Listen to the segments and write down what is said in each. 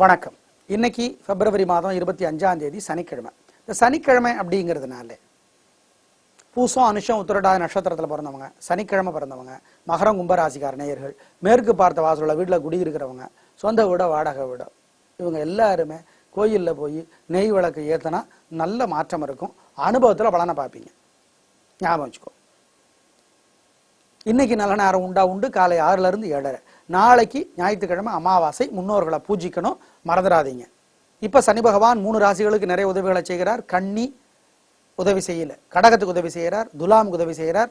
வணக்கம். இன்னைக்கு பிப்ரவரி மாதம் 25ஆம் தேதி சனிக்கிழமை. இந்த சனிக்கிழமை அப்படிங்கிறதுனால பூசம் அனுஷம் உத்திரட்டாதி நட்சத்திரத்தில் பிறந்தவங்க, சனிக்கிழமை பிறந்தவங்க, மகரம் கும்பராசிக்கார நேயர்கள், மேற்கு பார்த்த வாசலுள்ள வீட்டில் குடி இருக்கிறவங்க, சொந்த வீட வாடகை வீட, இவங்க எல்லாருமே கோயிலில் போய் நெய் விளக்கு ஏற்றினா நல்ல மாற்றம் இருக்கும். அனுபவத்தில் பலனை பார்ப்பீங்க. ஞாபகம் வச்சுக்கோ. இன்னைக்கு நல்ல நேரம் உண்டு. காலை 6லிருந்து 7:30. நாளைக்கு ஞாயிற்றுக்கிழமை அமாவாசை. முன்னோர்களை பூஜிக்கணும், மறந்துடாதீங்க. இப்ப சனி பகவான் 3 ராசிகளுக்கு நிறைய உதவிகளை செய்கிறார். கன்னி உதவி செய்யல, கடகத்துக்கு உதவி செய்கிறார், துலாமுக்கு உதவி செய்கிறார்,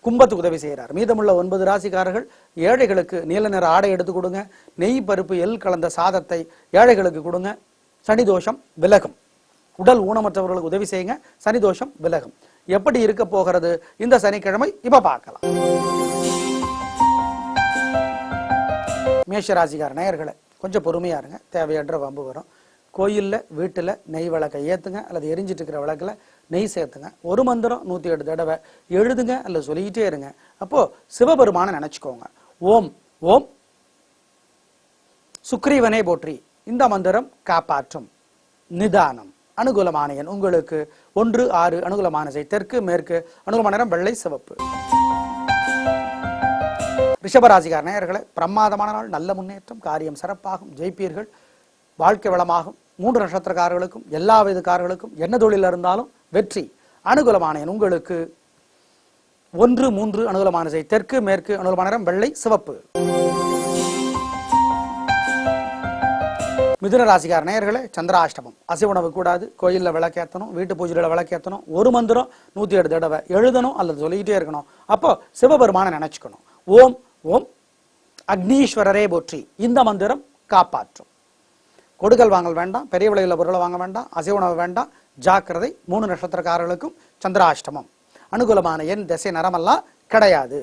கும்பத்துக்கு உதவி செய்கிறார். மீதமுள்ள 9 ராசிக்காரர்கள் ஏழைகளுக்கு நீல நிற ஆடை எடுத்து கொடுங்க, நெய் பருப்பு எள் கலந்த சாதத்தை ஏழைகளுக்கு கொடுங்க. சனி தோஷம் விலகும். உடல் ஊனமற்றவர்களுக்கு உதவி செய்யுங்க, சனி தோஷம் விலகும். எப்படி இருக்க போகிறது இந்த சனிக்கிழமை இப்ப பார்க்கலாம். மேஷராசிக்கார நேயர்களை கொஞ்சம் பொறுமையா இருங்க. தேவையற்ற வம்பு வரும். கோயில்ல வீட்டுல நெய் விளக்கை ஏத்துங்க, அல்லது எரிஞ்சிட்டு இருக்கிற விளக்குல நெய் சேர்த்துங்க. ஒரு மந்திரம் 108 தடவை எழுதுங்க, அல்லது சொல்லிக்கிட்டே இருங்க. அப்போ சிவபெருமான நினைச்சுக்கோங்க. ஓம் ஓம் சுக்ரீவனே போற்றி. இந்த மந்திரம் காப்பாற்றும். நிதானம். அனுகூலமான எண் உங்களுக்கு 1, 6. அனுகூலமான திசை தெற்கு மேற்கு. அனுகூலமான நிறம் வெள்ளை சிவப்பு. ரிஷபராசிக்கார நேயர்களே, பிரமாதமான நாள். நல்ல முன்னேற்றம், காரியம் சிறப்பாகும், ஜெயிப்பீர்கள், வாழ்க்கை வளமாகும். 3 நட்சத்திரக்காரர்களுக்கும் எல்லா வயதுக்காரர்களுக்கும் என்ன தொழில் இருந்தாலும் வெற்றி. அனுகூலமான எண் உங்களுக்கு 1, 3. அனுகூலமான திசை தெற்கு மேற்கு. அனுகூலமான நிறம் வெள்ளை சிவப்பு. மிதுன ராசிக்கார நேயர்களே, சந்திராஷ்டமம். அசைவ உணவு கூடாது. கோயில்ல விளக்கேற்றணும், வீட்டு பூஜையில விளக்கேற்றணும். ஒரு மந்திரம் 108 தடவை எழுதணும், அல்லது சொல்லிக்கிட்டே இருக்கணும். அப்போ சிவபெருமான நினைச்சுக்கணும். ஓம் ஓம் அக்னீஸ்வரரே போற்றி. இந்த மந்திரம் காப்பாற்றும். கொடுக்கல் வாங்கல் வேண்டாம், பெரிய விலையுள்ள பொருளை வாங்க வேண்டாம், அசைவ உணவு வேண்டாம், ஜாக்கிரதை. 3 நட்சத்திரக்காரர்களுக்கும் சந்திராஷ்டமம். அனுகூலமான எண் திசை நரமெல்லாம் கிடையாது.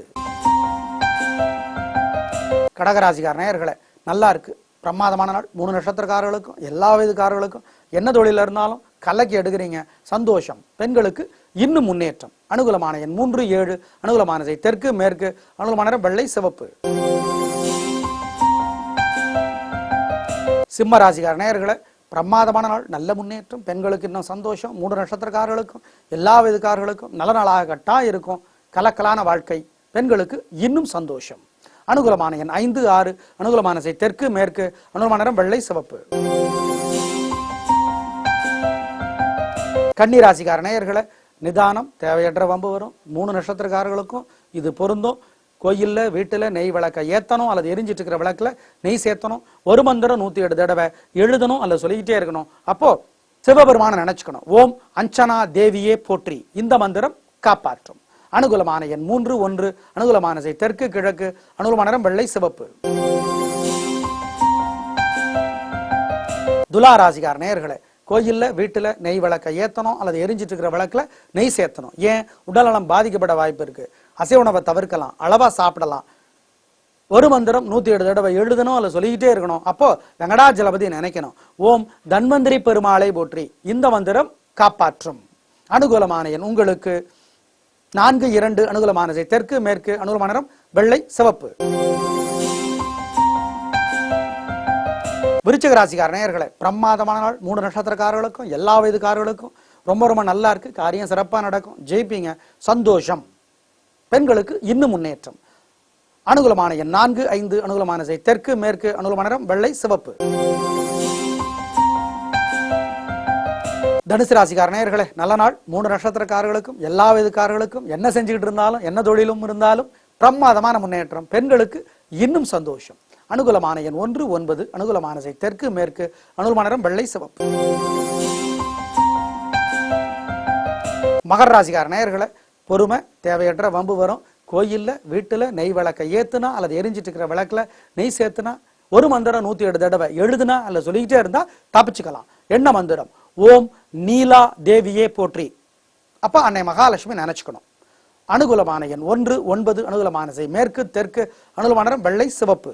கடகராசிக்கார நேயர்களே, நல்லா இருக்கு, பிரமாதமான நாள். 3 நட்சத்திரக்காரர்களுக்கும் எல்லா வயதுக்காரர்களுக்கும் என்ன தொழில இருந்தாலும் கலக்கி எடுக்கிறீங்க, சந்தோஷம். பெண்களுக்கு இன்னும் முன்னேற்றம். அனுகூலமான எண் 3, 7. அனுகூலமான திசை தெற்கு மேற்கு. அனுகூலமான நிறம் வெள்ளை சிவப்பு. சிம்ம ராசிக்கார நேயர்களே, பிரமாதமான நாள். நல்ல முன்னேற்றம். பெண்களுக்கு இன்னும் சந்தோஷம். 3 நட்சத்திரக்காரர்களுக்கும் எல்லா வயதுக்காரர்களுக்கும் நல்ல நாளாக கட்டா இருக்கும். கலக்கலான வாழ்க்கை. பெண்களுக்கு இன்னும் சந்தோஷம். அனுகூலமான எண் 5, 6. அனுகூலமான திசை தெற்கு மேற்கு. அனுகூலமான நிறம் வெள்ளை சிவப்பு. கன்னி ராசிக்கார நேயர்களே, நிதானம். தேவையற்ற வம்பு வரும். 3 நட்சத்திரக்காரர்களுக்கும் இது பொருந்தும். கோயில்ல வீட்டுல நெய் விளக்கை ஏத்தணும், அல்லது எரிஞ்சிட்டு இருக்கிற விளக்குல நெய் சேர்த்தணும். ஒரு மந்திரம் 108 தடவை எழுதணும், அல்லது சொல்லிக்கிட்டே இருக்கணும். அப்போ சிவபெருமான நினைச்சுக்கணும். ஓம் அஞ்சனா தேவியே போற்றி. இந்த மந்திரம் காப்பாற்றும். அனுகூலமான எண் 3, 1. அனுகூலமான திசை தெற்கு கிழக்கு. அனுகூலமான நிறம் வெள்ளை சிவப்பு. துலா ராசிக்கார நேயர்களே, கோயில்ல வீட்டுல நெய் விளக்கை ஏத்தணும், அல்லது எரிஞ்சிட்டு இருக்கிற விளக்குல நெய் சேர்த்தணும். ஏன்? உடல்நலம் பாதிக்கப்பட வாய்ப்பு இருக்கு. அசைவ உணவை தவிர்க்கலாம், அளவா சாப்பிடலாம். ஒரு மந்திரம் 108 தடவை எழுதணும், அல்லது சொல்லிக்கிட்டே இருக்கணும். அப்போ வெங்கடாஜலபதி நினைக்கணும். ஓம் தன்வந்திரி பெருமாளை போற்றி. இந்த மந்திரம் காப்பாற்றும். அனுகூலமான எண் உங்களுக்கு 4, 2. அனுகூலமான திசை தெற்கு மேற்கு. அனுகூலமான நிறம் வெள்ளை சிவப்பு. விருச்சிக ராசிக்கார நேயர்களே, பிரமாதமான நாள். 3 நட்சத்திரக்காரர்களுக்கும் எல்லா வயதுக்காரர்களுக்கும் ரொம்ப ரொம்ப நல்லா இருக்கு. காரியம் சிறப்பா நடக்கும், ஜெயிப்பீங்க, சந்தோஷம். பெண்களுக்கு இன்னும் முன்னேற்றம். அனுகூலமான எண் 4, 5. அனுகூலமான திசை தெற்கு மேற்கு. அனுகூலமான நிறம் வெள்ளை சிவப்பு. தனுசு ராசிக்கார நேயர்களே, நல்ல நாள். 3 நட்சத்திரக்காரர்களுக்கும் எல்லா வயதுக்காரர்களுக்கும் என்ன செஞ்சுக்கிட்டு இருந்தாலும் என்ன தொழிலும் இருந்தாலும் பிரமாதமான முன்னேற்றம். பெண்களுக்கு இன்னும் சந்தோஷம். அனுகூலமான எண் 1, 9. அனுகூலமான திசை தெற்கு மேற்கு. அனுகூலமான நிறம் வெள்ளை சிவப்பு. மகர ராசிக்கார நேயர்களே, பொறுமை. தேவையற்ற வம்பு வரும். கோயில்ல வீட்டுல நெய் விளக்கை ஏத்துனா, அல்லது எரிஞ்சிட்டு இருக்கிற விளக்குல நெய் சேர்த்துனா, ஒரு மந்திரம் 108 தடவை எழுதுனா, அல்லது சொல்லிக்கிட்டே இருந்தா தப்பிச்சுக்கலாம். என்ன மந்திரம்? ஓம் நீலா தேவியே போற்றி. அப்ப அன்னை மகாலட்சுமி நினைச்சுக்கணும். அனுகூலமான எண் 1, 9. அனுகூலமான திசை மேற்கு தெற்கு. அனுகூலமான நிறம் வெள்ளை சிவப்பு.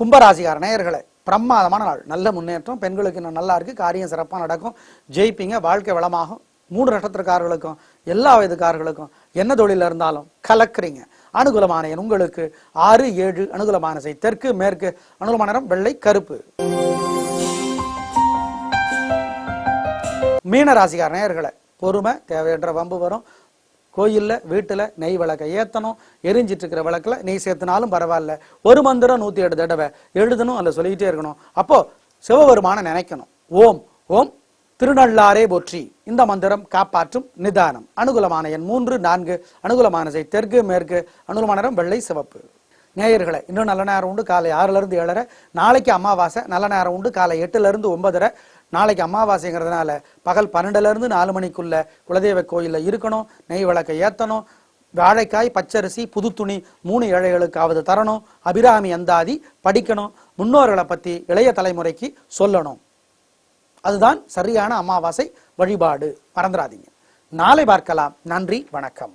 கும்பராசிக்கார நேயர்களே, பிரமாதமான நாள். நல்ல முன்னேற்றம். பெண்களுக்கு இன்னும் நல்லா இருக்கு. காரியம் சிறப்பாக நடக்கும், ஜெயிப்பீங்க, வாழ்க்கை வளமாகும். 3 நட்சத்திரக்காரர்களுக்கும் எல்லா வயதுக்காரர்களுக்கும் என்ன தொழில இருந்தாலும் கலக்குறீங்க. அனுகூலமான எண் உங்களுக்கு 6, 7. அனுகூலமான திசை தெற்கு மேற்கு. அனுகூலமான நிறம் வெள்ளை கருப்பு. மீன ராசிக்கார நேயர்களே, பொறுமை தேவையற்ற வம்பு வரும். கோயில்ல வீட்டுல நெய் விளக்கை ஏத்தணும். எரிஞ்சிட்டு இருக்கிற விளக்குல நெய் சேர்த்தினாலும் பரவாயில்ல. ஒரு மந்திரம் 108 தடவை எழுதணும் அல்ல சொல்லிக்கிட்டே இருக்கணும். அப்போ சிவபெருமான நினைக்கணும். ஓம் ஓம் திருநள்ளாரே போற்றி. இந்த மந்திரம் காப்பாற்றும் நிதானம். அனுகூலமான எண் 3, 4. அனுகூலமான திசை தெற்கு மேற்கு. அனுகூலமான நிறம் வெள்ளை சிவப்பு. நேயர்களே, இன்னும் நல்ல நேரம் உண்டு காலை 6 to 7. நாளைக்கு அமாவாசை. நல்ல நேரம் உண்டு காலை 8 to 9. நாளைக்கு அமாவாசைங்கிறதுனால பகல் 12 to 4 மணிக்குள்ள குலதெய்வ கோயில்ல இருக்கணும். நெய் விளக்கை ஏத்தணும். வாழைக்காய், பச்சரிசி, புது துணி 3 ஏழைகளுக்காவது தரணும். அபிராமி அந்தாதி படிக்கணும். முன்னோர்களை பத்தி இளைய தலைமுறைக்கு சொல்லணும். அதுதான் சரியான அமாவாசை வழிபாடு. மறந்துடாதீங்க. நாளை பார்க்கலாம். நன்றி, வணக்கம்.